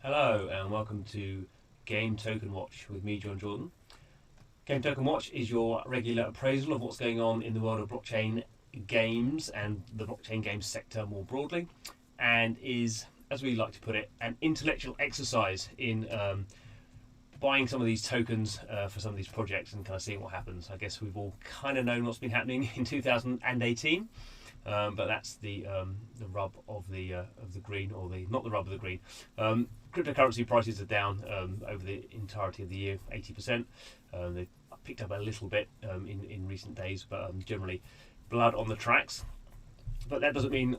Hello and welcome to Game Token Watch with me, Jon Jordan. Game Token Watch is your regular appraisal of what's going on in the world of blockchain games and the blockchain games sector more broadly, and is, as we like to put it, an intellectual exercise in buying some of these tokens for some of these projects and kind of seeing what happens. I guess we've all kind of known what's been happening in 2018. But that's the rub of the green, or the not the rub of the green. Cryptocurrency prices are down over the entirety of the year, 80%. They've picked up a little bit in recent days, but generally blood on the tracks. But that doesn't mean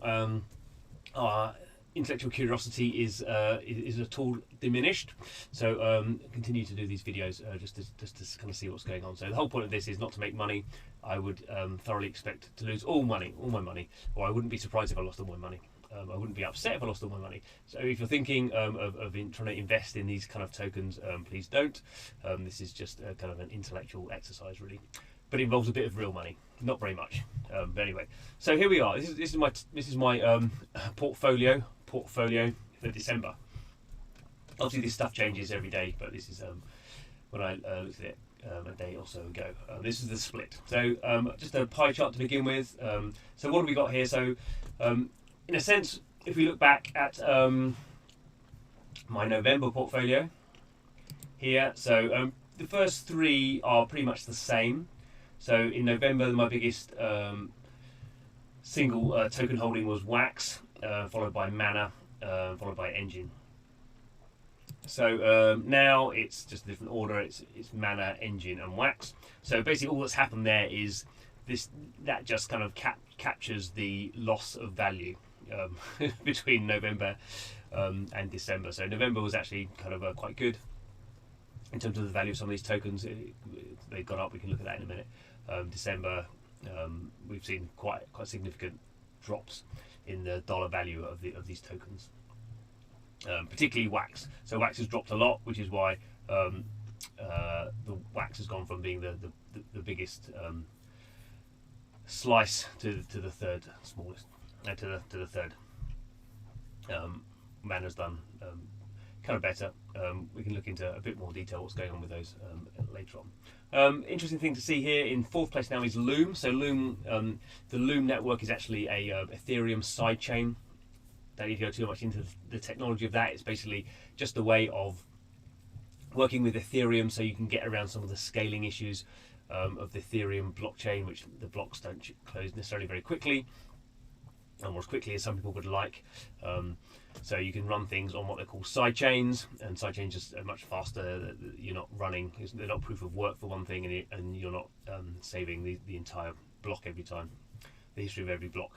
our intellectual curiosity is at all diminished. So continue to do these videos just to kind of see what's going on. So the whole point of this is not to make money. I would thoroughly expect to lose all my money, or I wouldn't be surprised if I lost all my money. I wouldn't be upset if I lost all my money. So if you're thinking of trying to invest in these kind of tokens, please don't. This is just kind of an intellectual exercise, really, but it involves a bit of real money, not very much. But anyway, so here we are. This is my portfolio for December. Obviously, this stuff changes every day, but this is when I looked at it a day or so ago. This is the split. So just a pie chart to begin with. So what have we got here? So in a sense, if we look back at my November portfolio here, so the first three are pretty much the same. So in November, my biggest single token holding was WAX, followed by Mana, followed by Engine. So now it's just a different order. It's Mana, Engine, and WAX. So basically, all that's happened there is that just kind of captures the loss of value between November and December. So November was actually kind of quite good in terms of the value of some of these tokens. They got up. We can look at that in a minute. December, we've seen quite significant drops in the dollar value of these tokens, particularly WAX. So WAX has dropped a lot, which is why the WAX has gone from being the biggest slice to the third smallest, to the third. Mana's done kind of better. We can look into a bit more detail what's going on with those later on. Interesting thing to see here in fourth place now is LOOM. So LOOM, the LOOM network is actually a Ethereum sidechain. Don't need to go too much into the technology of that. It's basically just a way of working with Ethereum so you can get around some of the scaling issues of the Ethereum blockchain, which the blocks don't close necessarily very quickly, or as quickly as some people would like. So you can run things on what they call sidechains, and sidechains are much faster. You're not running; they're not proof of work for one thing, and you're not saving the entire block every time. The history of every block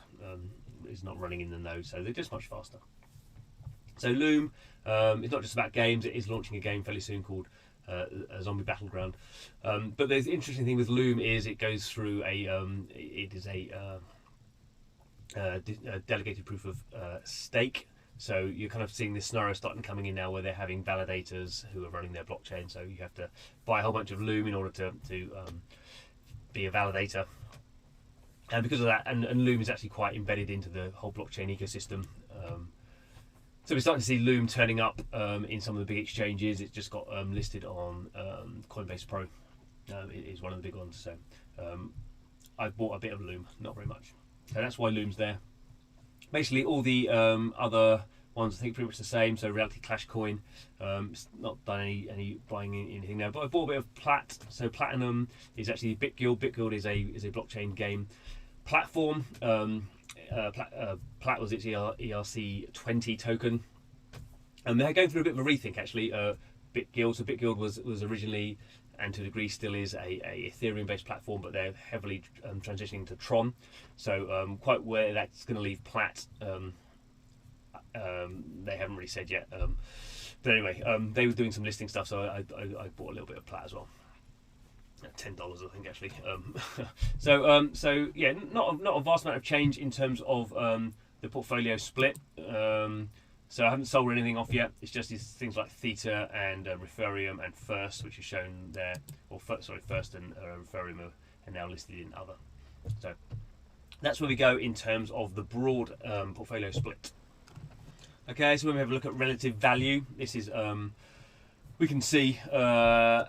is not running in the node, so they're just much faster. So Loom is not just about games; it is launching a game fairly soon called a Zombie Battleground. But the interesting thing with Loom is it goes through it is a delegated proof of stake. So you're kind of seeing this scenario starting coming in now, where they're having validators who are running their blockchain. So you have to buy a whole bunch of Loom in order to be a validator. And because of that, and Loom is actually quite embedded into the whole blockchain ecosystem. So we're starting to see Loom turning up in some of the big exchanges. It's just got listed on Coinbase Pro. It is one of the big ones. So I've bought a bit of Loom, not very much. So that's why Loom's there. Basically, all the other ones I think pretty much the same. So Reality Clash Coin, it's not done any buying anything there. But I bought a bit of PLAT. So Platinum is actually BitGuild. BitGuild is a blockchain game platform. PLAT was its ERC20 token, and they're going through a bit of a rethink actually. BitGuild. So BitGuild was originally, and to a degree still is, a Ethereum-based platform, but they're heavily transitioning to Tron. So quite where that's going to leave PLAT, they haven't really said yet. But anyway, they were doing some listing stuff, so I bought a little bit of PLAT as well. $10, I think, actually. So yeah, not a vast amount of change in terms of the portfolio split. So I haven't sold anything off yet. It's just these things like Theta and Referium and First, which is shown there. Or First and Referium are now listed in other. So that's where we go in terms of the broad portfolio split. Okay, so when we have a look at relative value, this is we can see kind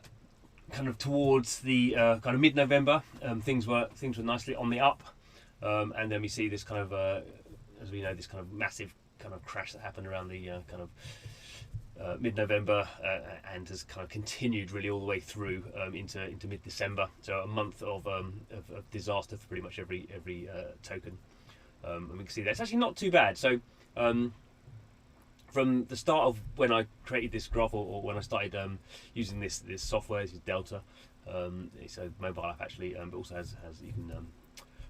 of towards the kind of mid-November, things were nicely on the up, and then we see this kind of as we know, this kind of massive kind of crash that happened around the kind of mid-November, and has kind of continued really all the way through into mid-December. So a month of disaster for pretty much every token, and we can see that it's actually not too bad. So from the start of when I created this graph, or when I started using this software, this is Delta. It's a mobile app actually, but also has you can.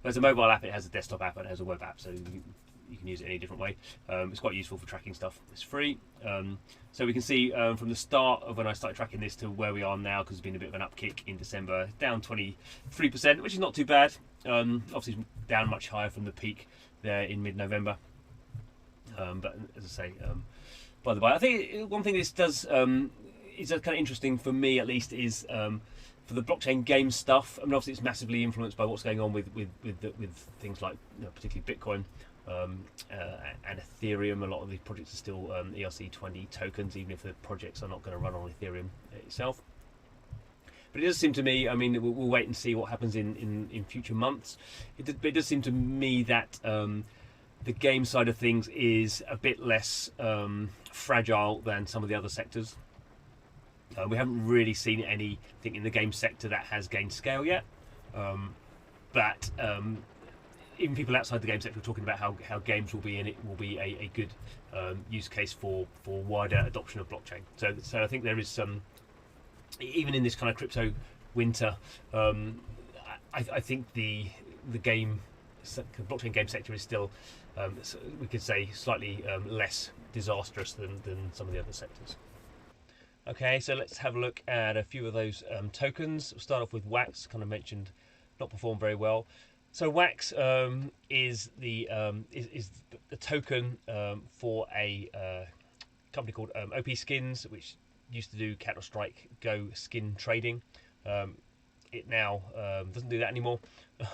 There's a mobile app, it has a desktop app, and it has a web app, so you can use it any different way. It's quite useful for tracking stuff. It's free. So we can see from the start of when I started tracking this to where we are now, because there's been a bit of an upkick in December, down 23%, which is not too bad. Obviously down much higher from the peak there in mid-November. But as I say, by the by, I think one thing this does is kind of interesting for me at least is for the blockchain game stuff. I mean, obviously it's massively influenced by what's going on with things like, you know, particularly Bitcoin and Ethereum. A lot of these projects are still ERC20 tokens, even if the projects are not going to run on Ethereum itself. But it does seem to me, I mean, we'll wait and see what happens in future months. It does seem to me that the game side of things is a bit less fragile than some of the other sectors. We haven't really seen anything in the game sector that has gained scale yet. But even people outside the game sector are talking about how games will be in it, will be a good use case for wider adoption of blockchain. So I think there is some, even in this kind of crypto winter, I think the blockchain game sector is still, we could say, slightly less disastrous than some of the other sectors. Okay, so let's have a look at a few of those tokens. We'll start off with WAX, kind of mentioned, not performed very well. So WAX is the token for a company called OP Skins, which used to do Counter-Strike Go skin trading. It now doesn't do that anymore,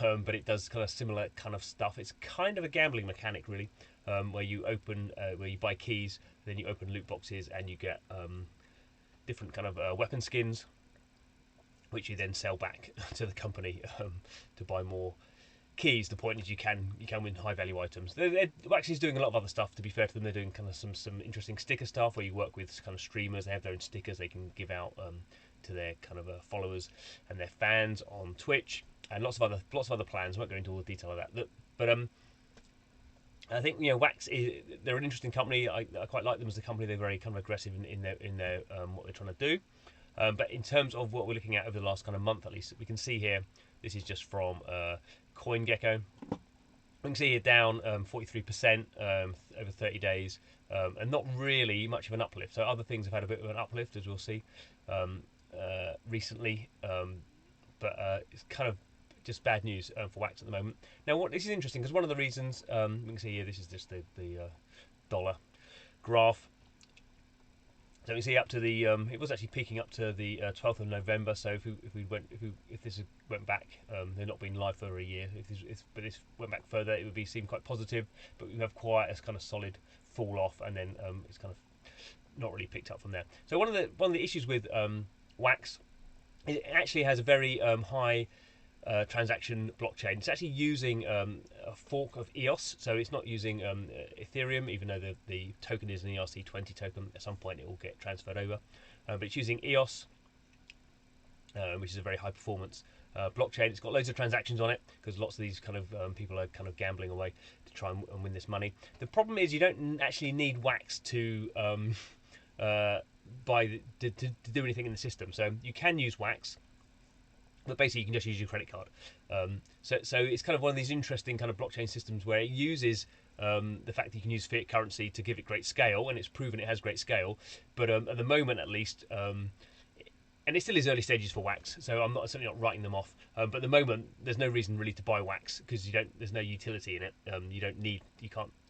but it does kind of similar kind of stuff. It's kind of a gambling mechanic, really, where you buy keys, then you open loot boxes, and you get different kind of weapon skins, which you then sell back to the company to buy more keys. The point is you can win high value items. They're actually doing a lot of other stuff. To be fair to them, they're doing kind of some interesting sticker stuff where you work with kind of streamers. They have their own stickers they can give out to their kind of followers and their fans on Twitch, and lots of other plans. I won't go into all the detail of that, but I think, you know, WAX they're an interesting company. I quite like them as a company. They're very kind of aggressive in their what they're trying to do. But in terms of what we're looking at over the last kind of month, at least, we can see here. This is just from CoinGecko. We can see here down 43% over 30 days, and not really much of an uplift. So other things have had a bit of an uplift, as we'll see recently, but it's kind of just bad news for WAX at the moment. Now, this is interesting because one of the reasons we can see here, this is just the dollar graph. So we can see up to the it was actually peaking up to the 12th of November. So if this went back, they're not been live for a year. But this went back further, it would seem quite positive. But we have quite a kind of solid fall off, and then it's kind of not really picked up from there. So one of the issues with WAX, it actually has a very high transaction blockchain. It's actually using a fork of EOS, so it's not using Ethereum, even though the token is an ERC20 token. At some point it will get transferred over, but it's using EOS, which is a very high performance blockchain. It's got loads of transactions on it because lots of these kind of people are kind of gambling away to try and win this money. The problem is you don't actually need WAX to do anything in the system. So you can use WAX, but basically you can just use your credit card. So it's kind of one of these interesting kind of blockchain systems where it uses the fact that you can use fiat currency to give it great scale, and it's proven it has great scale. But at the moment, at least, and it still is early stages for WAX, so I'm certainly not writing them off. But at the moment, there's no reason really to buy WAX because there's no utility in it.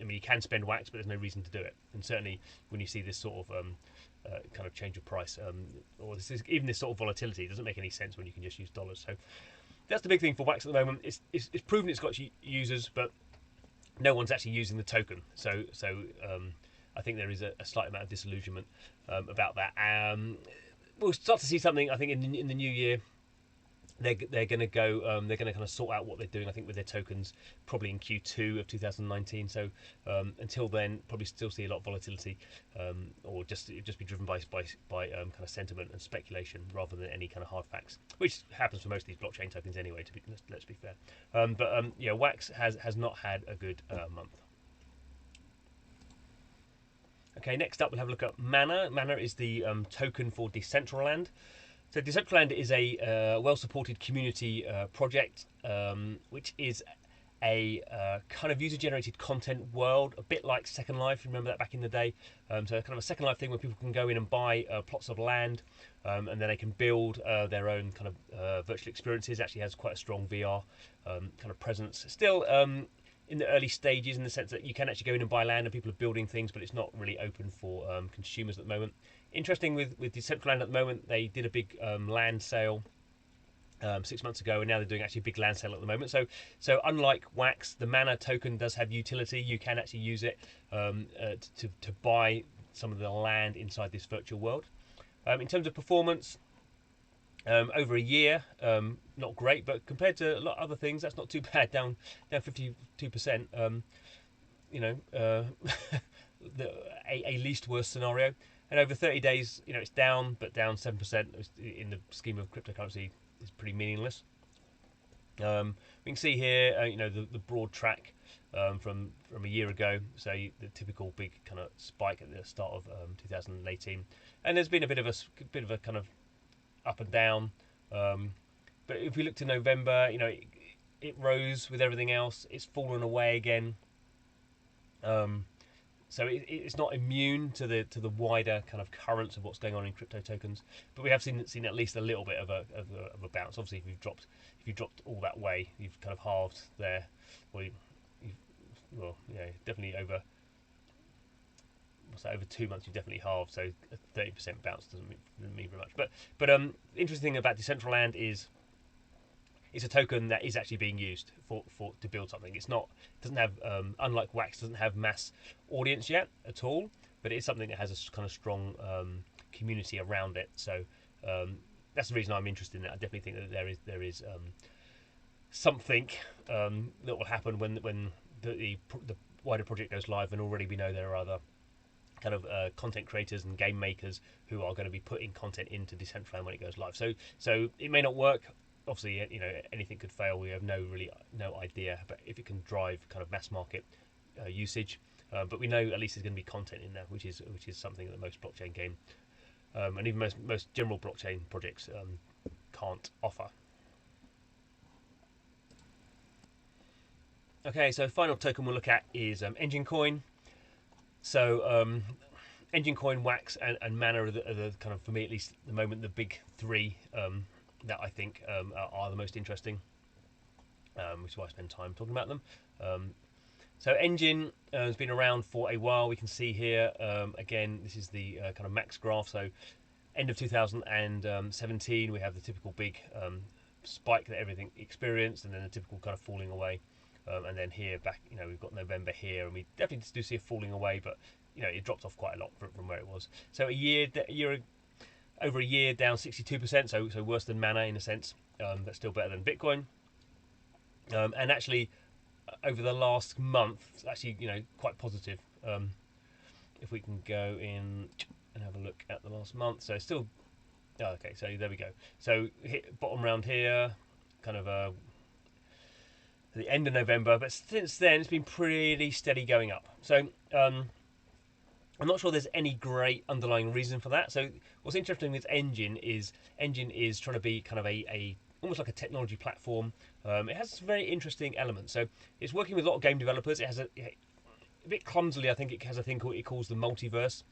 You can spend WAX, but there's no reason to do it. And certainly when you see this sort of kind of change of price, or even this sort of volatility, it doesn't make any sense when you can just use dollars. So that's the big thing for WAX at the moment. It's proven it's got users, but no one's actually using the token. So I think there is a slight amount of disillusionment about that. We'll start to see something, I think, in the new year. They're going to go. They're going to kind of sort out what they're doing. I think with their tokens, probably in Q2 of 2019. So until then, probably still see a lot of volatility, or just be driven by kind of sentiment and speculation rather than any kind of hard facts, which happens for most of these blockchain tokens anyway. Let's be fair. But yeah, WAX has not had a good month. Okay, next up we'll have a look at Mana. Mana is the token for Decentraland. So Decentraland is a well-supported community project, which is a kind of user-generated content world, a bit like Second Life. Remember that back in the day? So kind of a Second Life thing where people can go in and buy plots of land, and then they can build their own kind of virtual experiences. It actually has quite a strong VR kind of presence. Still in the early stages, in the sense that you can actually go in and buy land and people are building things, but it's not really open for consumers at the moment. Interesting with Decentraland at the moment, they did a big land sale 6 months ago, and now they're doing actually a big land sale at the moment. So unlike WAX, the Mana token does have utility. You can actually use it to buy some of the land inside this virtual world. In terms of performance, over a year, not great, but compared to a lot of other things, that's not too bad. Down 52%. A least worst scenario. And over 30 days, it's down, but down 7%. In the scheme of cryptocurrency, is pretty meaningless. We can see here, the broad track from a year ago. So the typical big kind of spike at the start of 2018, and there's been a bit of a kind of up and down. But if we look to November, it rose with everything else. It's fallen away again. So it's not immune to the wider kind of currents of what's going on in crypto tokens, but we have seen at least a little bit of a bounce. Obviously, if you dropped all that way, you've kind of halved there. Definitely over. Over 2 months, you've definitely halved. So a 30% bounce doesn't mean very much. But interesting thing about Decentraland is it's a token that is actually being used to build something. Doesn't have unlike WAX, doesn't have mass audience yet at all, but it is something that has a kind of strong community around it. So that's the reason I'm interested in it. I definitely think that there is something that will happen when the wider project goes live, and already we know there are other kind of content creators and game makers who are going to be putting content into Decentraland when it goes live. So it may not work. Obviously, anything could fail. We have no idea, but if it can drive kind of mass market usage, but we know at least there's going to be content in there, which is something that most blockchain game and even most general blockchain projects can't offer. Okay, so final token we'll look at is Engine Coin. So Engine Coin, WAX, and Mana are the kind of, for me at least at the moment, the big three that I think are the most interesting, which is why I spend time talking about them. So Engine has been around for a while. We can see here, again, this is the kind of max graph. So end of 2017, we have the typical big spike that everything experienced, and then the typical kind of falling away. And then here back, we've got November here, and we definitely do see a falling away, but it dropped off quite a lot from where it was. So over a year down 62%, so worse than Mana in a sense, but still better than Bitcoin. And actually, over the last month, it's actually quite positive. If we can go in and have a look at the last month, so still, okay, so there we go. So hit bottom round here, kind of the end of November, but since then it's been pretty steady going up. So I'm not sure there's any great underlying reason for that. So what's interesting with Engine is trying to be kind of a almost like a technology platform. It has some very interesting elements. So it's working with a lot of game developers. It has a bit clumsily, I think it has a thing it calls the multiverse,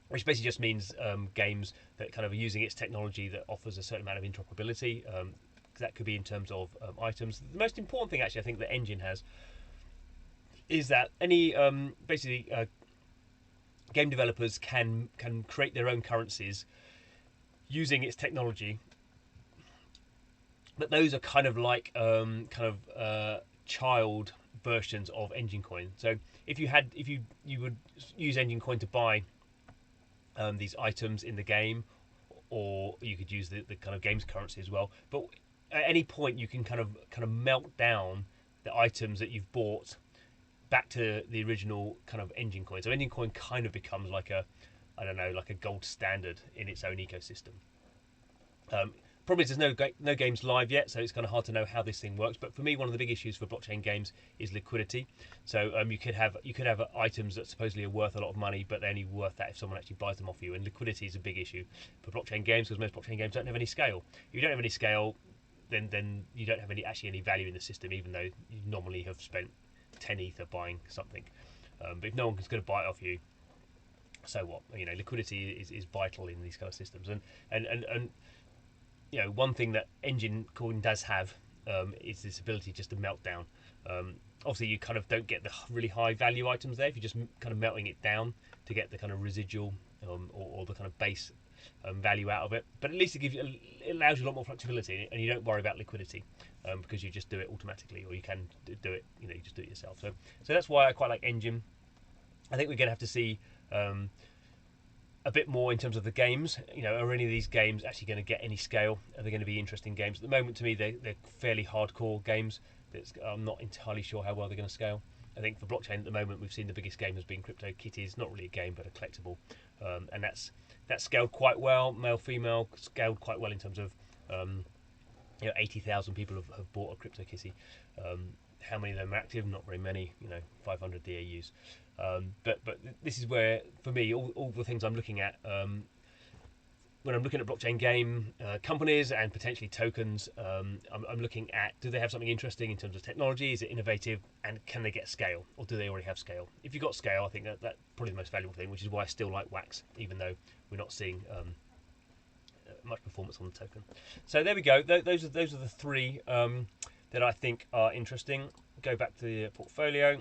which basically just means games that kind of are using its technology that offers a certain amount of interoperability. That could be in terms of items. The most important thing, actually, I think that Engine has is that any basically game developers can create their own currencies using its technology, but those are kind of like child versions of Engine Coin. So if you would use Engine Coin to buy these items in the game, or you could use the kind of game's currency as well. But at any point, you can kind of melt down the items that you've bought back to the original kind of Engine Coin. So Engine Coin kind of becomes like a, I don't know, like a gold standard in its own ecosystem. Problem is there's no games live yet, so it's kind of hard to know how this thing works. But for me, one of the big issues for blockchain games is liquidity. So you could have items that supposedly are worth a lot of money, but they're only worth that if someone actually buys them off you. And liquidity is a big issue for blockchain games, because most blockchain games don't have any scale. If you don't have any scale, then you don't have any value in the system, even though you normally have spent 10 ether buying something. But if no one's going to buy it off you, so what? You know, liquidity is vital in these kind of systems. And you know, one thing that Engine Coin does have is this ability just to melt down. Obviously, you kind of don't get the really high value items there if you're just kind of melting it down to get the kind of residual or the kind of base value out of it. But at least it allows you a lot more flexibility, and you don't worry about liquidity because you just do it automatically, or you can do it. You know, you just do it yourself. So that's why I quite like Engine. I think we're going to have to see a bit more in terms of the games. You know, are any of these games actually going to get any scale? Are they going to be interesting games? At the moment, to me, they're fairly hardcore games. I'm not entirely sure how well they're going to scale. I think for blockchain at the moment, we've seen the biggest game has been CryptoKitties. Not really a game, but a collectible, and that's scaled quite well. Male, female, scaled quite well in terms of 80,000 people have bought a CryptoKitty. How many of them are active? Not very many. 500 DAUs. But this is where, for me, all the things I'm looking at when I'm looking at blockchain game companies and potentially tokens, I'm looking at, do they have something interesting in terms of technology? Is it innovative? And can they get scale? Or do they already have scale? If you've got scale, I think that's probably the most valuable thing, which is why I still like WAX, even though we're not seeing much performance on the token. So there we go. Those are the three that I think are interesting. Go back to the portfolio.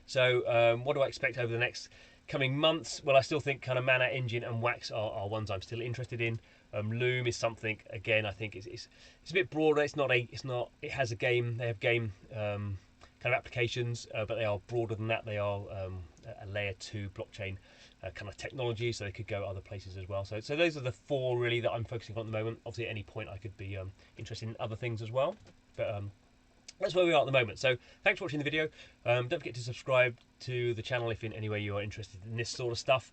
So what do I expect over the next coming months? Well, I still think kind of Mana, Engine, and WAX are ones I'm still interested in. Loom is something, again, I think it's a bit broader. It has a game. They have game kind of applications, but they are broader than that. They are a layer 2 blockchain kind of technology, so they could go other places as well. So those are the four really that I'm focusing on at the moment. Obviously, at any point I could be interested in other things as well, but that's where we are at the moment. So thanks for watching the video. Don't forget to subscribe to the channel if in any way you are interested in this sort of stuff.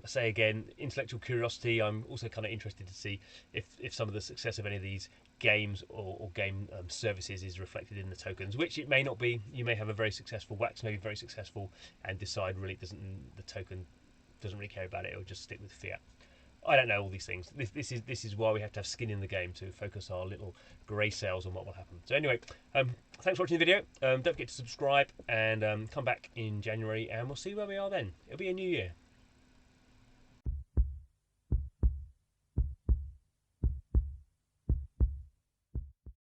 Say again, intellectual curiosity. I'm also kind of interested to see if some of the success of any of these games or game services is reflected in the tokens, which it may not be. You may have a very successful WAX, maybe very successful, and decide really the token doesn't really care about it, or just stick with fiat. I don't know all these things. This is why we have to have skin in the game to focus our little grey cells on what will happen. So anyway, thanks for watching the video. Don't forget to subscribe and come back in January, and we'll see where we are then. It'll be a new year.